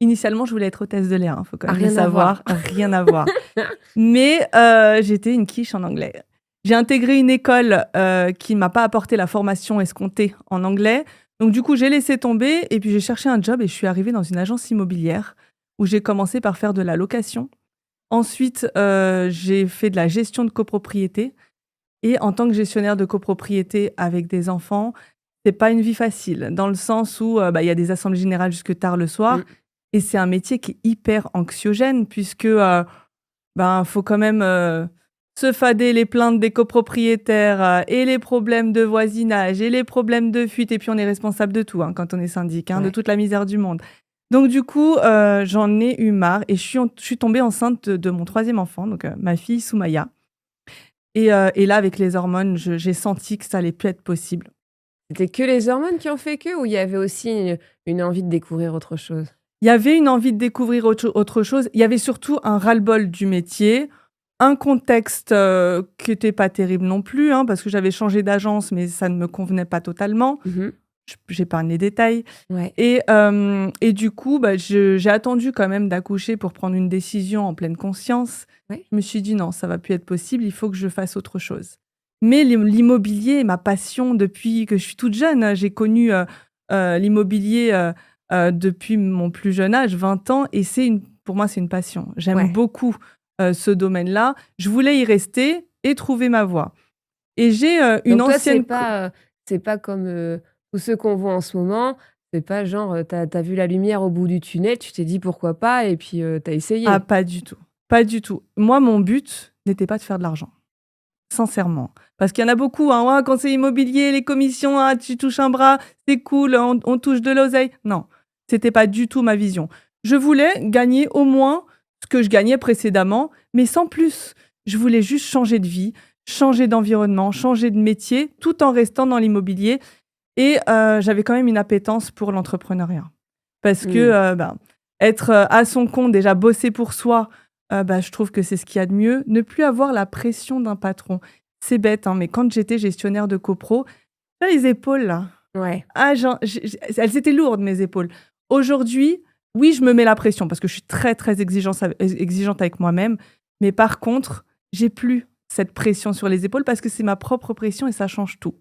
Initialement, je voulais être hôtesse de l'air, faut quand même le Rien à voir. savoir, rien à voir. Mais j'étais une quiche en anglais. J'ai intégré une école qui ne m'a pas apporté la formation escomptée en anglais. Donc du coup, j'ai laissé tomber et puis j'ai cherché un job et je suis arrivée dans une agence immobilière où j'ai commencé par faire de la location. Ensuite, j'ai fait de la gestion de copropriété. Et en tant que gestionnaire de copropriété avec des enfants, c'est pas une vie facile, dans le sens où il y a des assemblées générales jusque tard le soir. Mm. Et c'est un métier qui est hyper anxiogène, puisque faut quand même se fader les plaintes des copropriétaires et les problèmes de voisinage et les problèmes de fuite. Et puis on est responsable de tout quand on est syndic, de Ouais. toute la misère du monde. Donc du coup, j'en ai eu marre et je suis tombée enceinte de mon 3e enfant, donc ma fille Soumaya. Et là, avec les hormones, j'ai senti que ça allait plus être possible. C'était que les hormones qui ont fait que ou il y avait aussi une envie de découvrir autre chose? Il y avait une envie de découvrir autre chose. Il y avait surtout un ras-le-bol du métier, un contexte qui était pas terrible non plus, parce que j'avais changé d'agence, mais ça ne me convenait pas totalement. Mmh. J'épargne les détails. Ouais. Et du coup, j'ai attendu quand même d'accoucher pour prendre une décision en pleine conscience. Ouais. Je me suis dit non, ça va plus être possible, il faut que je fasse autre chose. Mais l'immobilier est ma passion depuis que je suis toute jeune. J'ai connu l'immobilier depuis mon plus jeune âge, 20 ans, et pour moi, c'est une passion. J'aime Ouais. beaucoup ce domaine-là. Je voulais y rester et trouver ma voie. Et j'ai une Donc toi, ancienne... c'est pas comme, tous ceux qu'on voit en ce moment, c'est pas genre, tu as vu la lumière au bout du tunnel, tu t'es dit: «Pourquoi pas?» et puis, tu as Ah, essayé? pas du tout. Pas du tout. Moi, mon but n'était pas de faire de l'argent. Sincèrement. Parce qu'il y en a beaucoup, «Ouais, conseiller immobilier, les commissions, tu touches un bras, c'est cool, on touche de l'oseille». Non, c'était pas du tout ma vision. Je voulais gagner au moins ce que je gagnais précédemment, mais sans plus. Je voulais juste changer de vie, changer d'environnement, changer de métier, tout en restant dans l'immobilier. Et j'avais quand même une appétence pour l'entrepreneuriat. Parce que, Mmh. être à son compte, déjà bosser pour soi, je trouve que c'est ce qu'il y a de mieux. Ne plus avoir la pression d'un patron. C'est bête, mais quand j'étais gestionnaire de copro, les épaules là, Ouais. elles étaient lourdes, mes épaules. Aujourd'hui, oui, je me mets la pression parce que je suis très, très exigeante avec moi-même. Mais par contre, j'ai plus cette pression sur les épaules parce que c'est ma propre pression et ça change tout.